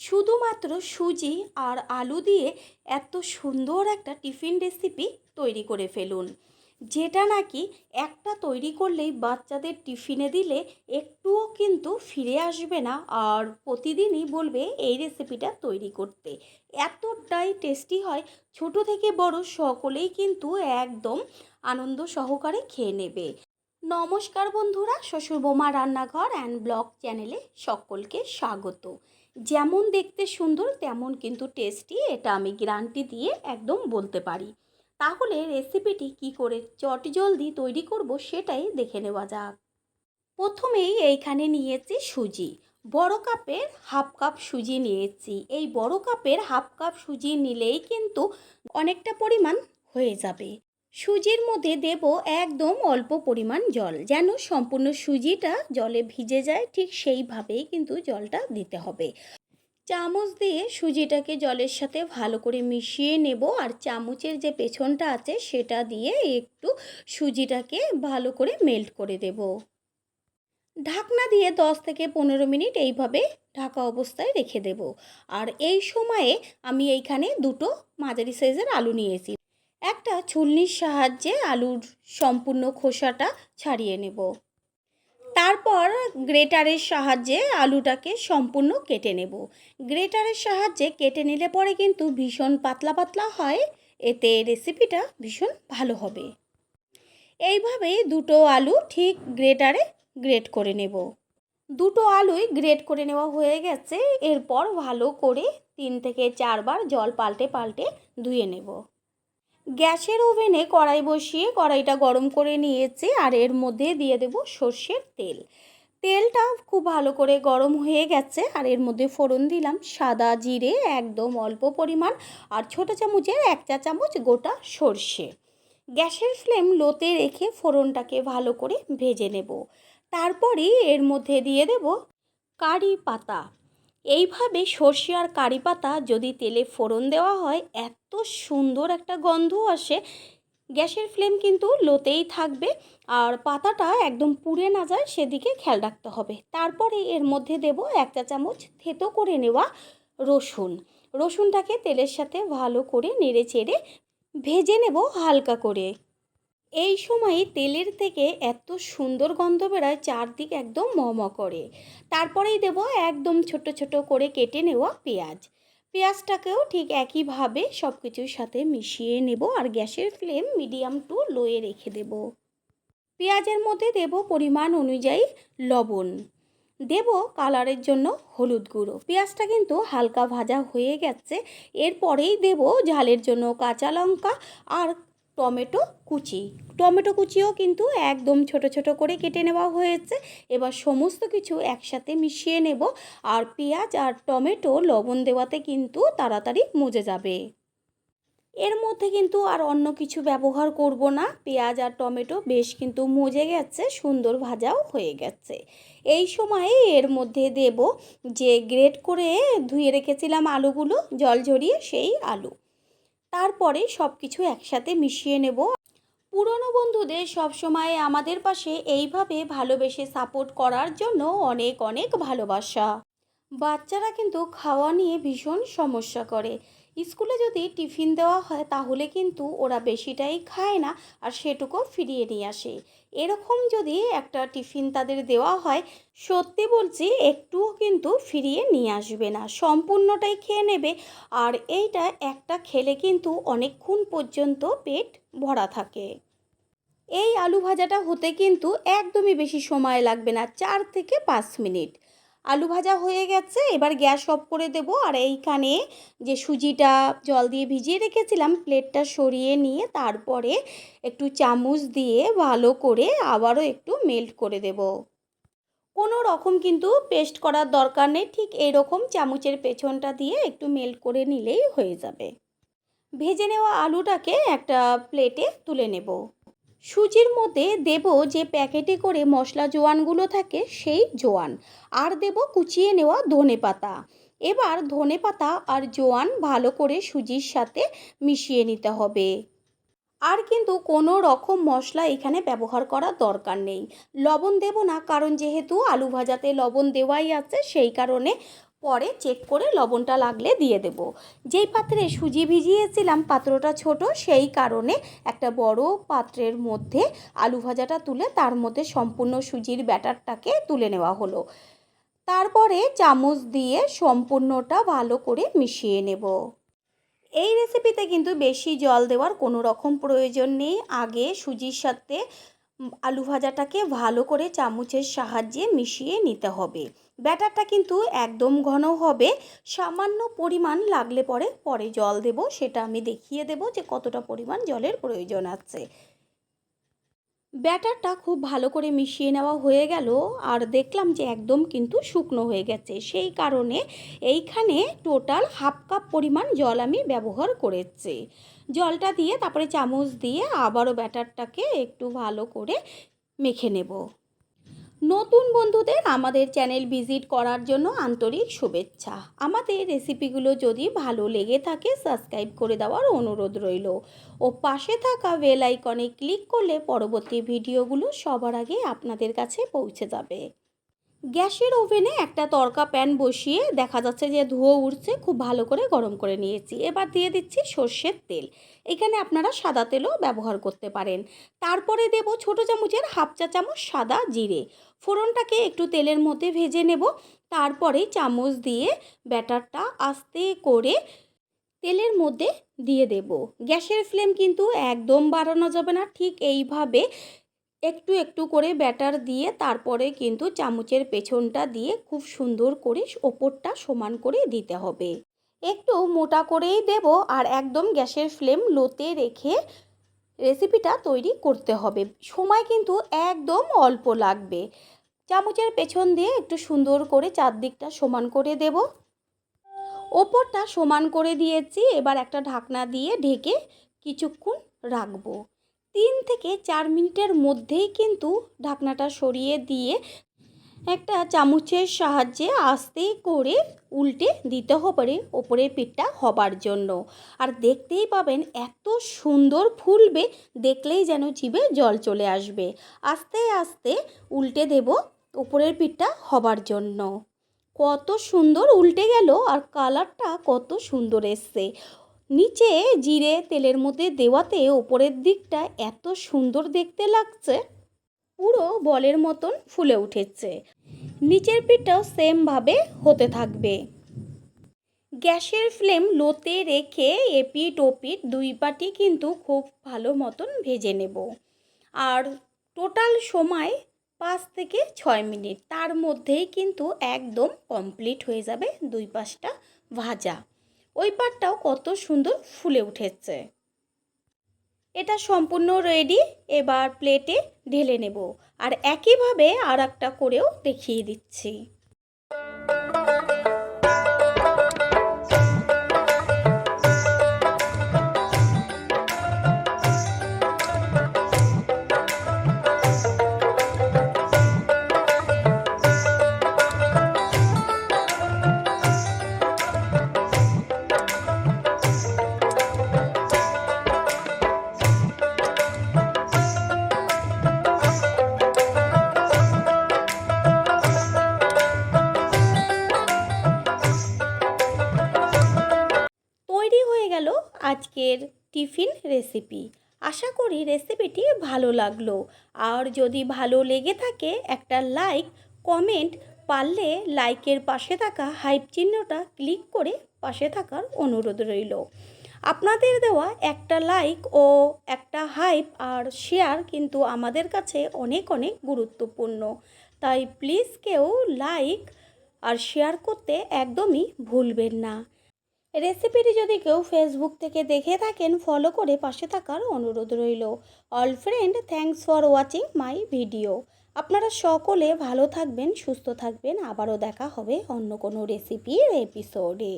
শুধুমাত্র সুজি আর আলু দিয়ে এত সুন্দর একটা টিফিন রেসিপি তৈরি করে ফেলুন, যেটা নাকি একটা তৈরি করলেই বাচ্চাদের টিফিনে দিলে একটুও কিন্তু ফিরে আসবে না আর প্রতিদিনই বলবে এই রেসিপিটা তৈরি করতে। এতটাই টেস্টি হয়, ছোট থেকে বড় সকলেই কিন্তু একদম আনন্দ সহকারে খেয়ে নেবে। নমস্কার বন্ধুরা, শ্বশুর বোমা রান্নাঘর অ্যান্ড ব্লগ চ্যানেলে সকলকে স্বাগত। যেমন দেখতে সুন্দর তেমন কিন্তু টেস্টি, এটা আমি গ্যারান্টি দিয়ে একদম বলতে পারি। তাহলে রেসিপিটি কি করে চটজলদি তৈরি করব সেটাই দেখে নেওয়া যাক। প্রথমেই এইখানে নিয়েছি সুজি। বড় কাপের হাফ কাপ সুজি নিয়েছি। এই বড় কাপের হাফ কাপ সুজি নিলেই কিন্তু অনেকটা পরিমাণ হয়ে যাবে। সুজির মধ্যে দেব একদম অল্প পরিমাণ জল, যেন সম্পূর্ণ সুজিটা জলে ভিজে যায়, ঠিক সেইভাবেই কিন্তু জলটা দিতে হবে। চামচ দিয়ে সুজিটাকে জলের সাথে ভালো করে মিশিয়ে নেব, আর চামচের যে পেছনটা আছে সেটা দিয়ে একটু সুজিটাকে ভালো করে মেল্ট করে দেব। ঢাকনা দিয়ে 10 থেকে 15 মিনিট এইভাবে ঢাকা অবস্থায় রেখে দেব। আর এই সময়ে আমি এইখানে দুটো মাঝারি সাইজের আলু নিয়েছি। একটা ছুলনির সাহায্যে আলুর সম্পূর্ণ খোসাটা ছাড়িয়ে নেব। তারপর গ্রেটারের সাহায্যে আলুটাকে সম্পূর্ণ কেটে নেব। গ্রেটারের সাহায্যে কেটে নিলে পরে কিন্তু ভীষণ পাতলা পাতলা হয়, এতে রেসিপিটা ভীষণ ভালো হবে। এইভাবে দুটো আলু ঠিক গ্রেটারে গ্রেট করে নেব। দুটো আলুই গ্রেট করে নেওয়া হয়ে গেছে। এরপর ভালো করে 3 থেকে 4 বার জল পাল্টে পাল্টে ধুয়ে নেব। গ্যাসের ওভেনে কড়াই বসিয়ে কড়াইটা গরম করে নিয়েছি, আর এর মধ্যে দিয়ে দেব সর্ষের তেল। তেলটা খুব ভালো করে গরম হয়ে গেছে, আর এর মধ্যে ফোড়ন দিলাম সাদা জিরে একদম অল্প পরিমাণ, আর ছোটো চামচের 1 চা চামচ গোটা সর্ষে। গ্যাসের ফ্লেম লোতে রেখে ফোড়নটাকে ভালো করে ভেজে নেব। তারপরে এর মধ্যে দিয়ে দেব কারি পাতা। এইভাবে সর্ষে আর কারি পাতা যদি তেলে ফোড়ন দেওয়া হয়, এত সুন্দর একটা গন্ধ আসে। গ্যাসের ফ্লেম কিন্তু লোতেই থাকবে, আর পাতাটা একদম পুড়ে না যায় সেদিকে খেয়াল রাখতে হবে। তারপরে এর মধ্যে দেব 1 চা চামচ থেতো করে নেওয়া রসুন। রসুনটাকে তেলের সাথে ভালো করে নেড়ে চেড়ে ভেজে নেব হালকা করে। এই সময়ে তেলের থেকে এত সুন্দর গন্ধ বেরোয়, চারদিক একদম মম করে। তারপরেই দেব একদম ছোট ছোট করে কেটে নেওয়া পেঁয়াজ। পেঁয়াজটাকেও ঠিক একইভাবে সব কিছুর সাথে মিশিয়ে নেব, আর গ্যাসের ফ্লেম মিডিয়াম টু লোয়ে রেখে দেব। পেঁয়াজের মধ্যে দেব পরিমাণ অনুযায়ী লবণ, দেব কালারের জন্য হলুদ গুঁড়ো। পেঁয়াজটা কিন্তু হালকা ভাজা হয়ে গেছে। এরপরেই দেব ঝালের জন্য কাঁচা লঙ্কা আর টমেটো কুচিও কিন্তু একদম ছোট ছোট করে কেটে নেওয়া হয়েছে। এবার সমস্ত কিছু একসাথে মিশিয়ে নেব, আর পেঁয়াজ আর টমেটো লবণ দেওয়াতে কিন্তু তাড়াতাড়ি মজে যাবে। এর মধ্যে কিন্তু আর অন্য কিছু ব্যবহার করব না। পেঁয়াজ আর টমেটো বেশ কিন্তু মজে গেছে, সুন্দর ভাজাও হয়ে গেছে। এই সময়ে এর মধ্যে দেব যে গ্রেট করে ধুয়ে রেখেছিলাম আলুগুলো, জল ঝরিয়ে সেই আলু। তারপরে সব কিছু একসাথে মিশিয়ে নেব। পুরনো বন্ধুদের সবসময় আমাদের পাশে এইভাবে ভালোবেসে সাপোর্ট করার জন্য অনেক অনেক ভালোবাসা। বাচ্চারা কিন্তু খাওয়া নিয়ে ভীষণ সমস্যা করে। স্কুলে যদি টিফিন দেওয়া হয় তাহলে কিন্তু ওরা বেশিটাই খায় না, আর সেটুকু ফিরিয়ে নিয়ে আসে। এরকম যদি একটা টিফিন তাদের দেওয়া হয়, সত্যি বলছি একটুও কিন্তু ফিরিয়ে নিয়ে আসবে না, সম্পূর্ণটাই খেয়ে নেবে। আর এইটা একটা খেলে কিন্তু অনেকক্ষণ পর্যন্ত পেট ভরা থাকে। এই আলু ভাজাটা হতে কিন্তু একদমই বেশি সময় লাগবে না, 4 থেকে 5 মিনিট। আলু ভাজা হয়ে গেছে, এবার গ্যাস অফ করে দেব। আর এইখানে যে সুজিটা জল দিয়ে ভিজিয়ে রেখেছিলাম, প্লেটটা সরিয়ে নিয়ে তারপরে একটু চামচ দিয়ে ভালো করে আবারও একটু মেল্ট করে দেব। কোনো রকম কিন্তু পেস্ট করার দরকার নেই, ঠিক এইরকম চামচের পেছনটা দিয়ে একটু মেল্ট করে নিলেই হয়ে যাবে। ভেজে নেওয়া আলুটাকে একটা প্লেটে তুলে নেব। সুজির মধ্যে দেব যে প্যাকেটে করে মশলা জোয়ানগুলো থাকে সেই জোয়ান, আর দেব কুচিয়ে নেওয়া ধনেপাতা। এবার ধনেপাতা আর জোয়ান ভালো করে সুজির সাথে মিশিয়ে নিতে হবে। আর কিন্তু কোনো রকম মশলা এখানে ব্যবহার করার দরকার নেই। লবণ দেব না, কারণ যেহেতু আলু ভাজাতে লবণ দেওয়াই আছে, সেই কারণে পরে চেক করে লবণটা লাগলে দিয়ে দেব। যেই পাত্রে সুজি ভিজিয়েছিলাম পাত্রটা ছোট, সেই কারণে একটা বড় পাত্রের মধ্যে আলু ভাজাটা তুলে তার মধ্যে সম্পূর্ণ সুজির ব্যাটারটাকে তুলে নেওয়া হলো। তারপরে চামচ দিয়ে সম্পূর্ণটা ভালো করে মিশিয়ে নেব। এই রেসিপিতে কিন্তু বেশি জল দেওয়ার কোনো রকম প্রয়োজন নেই। আগে সুজির সাথে আলু ভাজাটাকে ভালো করে চামচের সাহায্যে মিশিয়ে নিতে হবে। ব্যাটারটা কিন্তু একদম ঘন হবে, সামান্য পরিমাণ লাগলে পরে জল দেব, সেটা আমি দেখিয়ে দেব যে কতটা পরিমাণ জলের প্রয়োজন আছে। ব্যাটারটা খুব ভালো করে মিশিয়ে নেওয়া হয়ে গেল, আর দেখলাম যে একদম কিন্তু শুকনো হয়ে গেছে। সেই কারণে এইখানে টোটাল হাফ কাপ পরিমাণ জল আমি ব্যবহার করেছি। জলটা দিয়ে তারপরে চামচ দিয়ে আবারও ব্যাটারটাকে একটু ভালো করে মেখে নেব। নতুন বন্ধুদের আমাদের চ্যানেল ভিজিট করার জন্য আন্তরিক শুভেচ্ছা। আমাদের রেসিপিগুলো যদি ভালো লেগে থাকে সাবস্ক্রাইব করে দেওয়ার অনুরোধ রইল ও পাশে থাকা বেল আইকনে ক্লিক করলে পরবর্তী ভিডিওগুলো সবার আগে আপনাদের কাছে পৌঁছে যাবে। গ্যাসের ওভেনে একটা তড়কা প্যান বসিয়ে দেখা যাচ্ছে যে ধোঁয়া উঠছে, খুব ভালো করে গরম করে নিয়েছি। এবার দিয়ে দিচ্ছি সর্ষের তেল, এখানে আপনারা সাদা তেলও ব্যবহার করতে পারেন। তারপরে দেব ছোটো চামচের হাফ চা চামচ সাদা জিরে। ফোড়নটাকে একটু তেলের মধ্যে ভেজে নেব। তারপরে চামচ দিয়ে ব্যাটারটা আস্তে করে তেলের মধ্যে দিয়ে দেব। গ্যাসের ফ্লেম কিন্তু একদম বাড়ানো যাবে না, ঠিক এইভাবে একটু একটু করে ব্যাটার দিয়ে তারপরে কিন্তু চামচের পেছনটা দিয়ে খুব সুন্দর করে ওপরটা সমান করে দিতে হবে। একটু মোটা করেই দেব, আর একদম গ্যাসের ফ্লেম লোতে রেখে রেসিপিটা তৈরি করতে হবে। সময় কিন্তু একদম অল্প লাগবে। চামচের পেছন দিয়ে একটু সুন্দর করে চারদিকটা সমান করে দেব। ওপরটা সমান করে দিয়েছি, এবার একটা ঢাকনা দিয়ে ঢেকে কিছুক্ষণ রাখবো। 3 থেকে 4 মিনিটের মধ্যেই কিন্তু ঢাকনাটা সরিয়ে দিয়ে একটা চামচের সাহায্যে আস্তে করে উল্টে দিতে হবে ওপরের পিঠটা হবার জন্য। আর দেখতেই পাবেন এত সুন্দর ফুলবে, দেখলেই যেন জিভে জল চলে আসবে। আস্তে আস্তে উল্টে দেব ওপরের পিঠটা হবার জন্য। কত সুন্দর উল্টে গেল, আর কালারটা কত সুন্দর এসছে। নিচে জিরে তেলের মধ্যে দেওয়াতে ওপরের দিকটা এত সুন্দর দেখতে লাগছে, পুরো বলের মতন ফুলে উঠেছে। নিচের পিঠটাও সেমভাবে হতে থাকবে। গ্যাসের ফ্লেম লোতে রেখে এপিট ওপিট দুই পাটি কিন্তু খুব ভালো মতন ভেজে নেব। আর টোটাল সময় 5 থেকে 6 মিনিট, তার মধ্যেই কিন্তু একদম কমপ্লিট হয়ে যাবে দুই পাশটা ভাজা। ওই পাটটাও কত সুন্দর ফুলে উঠেছে। এটা সম্পূর্ণ রেডি, এবার প্লেটে ঢেলে নেব। আর একইভাবে আর একটা করেও দেখিয়ে দিচ্ছি। আজকের টিফিন রেসিপি। আশা করি রেসিপিটি ভালো লাগলো। আর যদি ভালো লেগে থাকে একটা লাইক কমেন্ট, পারলে লাইকের পাশে থাকা হাইপ চিহ্নটা ক্লিক করে পাশে থাকার অনুরোধ রইল। আপনাদের দেওয়া একটা লাইক ও একটা হাইপ আর শেয়ার কিন্তু আমাদের কাছে অনেক অনেক গুরুত্বপূর্ণ। তাই প্লিজ কেউ লাইক আর শেয়ার করতে একদমই ভুলবেন না। রেসিপিটি যদি কেউ ফেসবুক থেকে দেখে থাকেন ফলো করে পাশে থাকার অনুরোধ রইল। All friend, thanks for watching my video. আপনারা সকলে ভালো থাকবেন, সুস্থ থাকবেন। আবারও দেখা হবে অন্য কোনো রেসিপির এপিসোডে।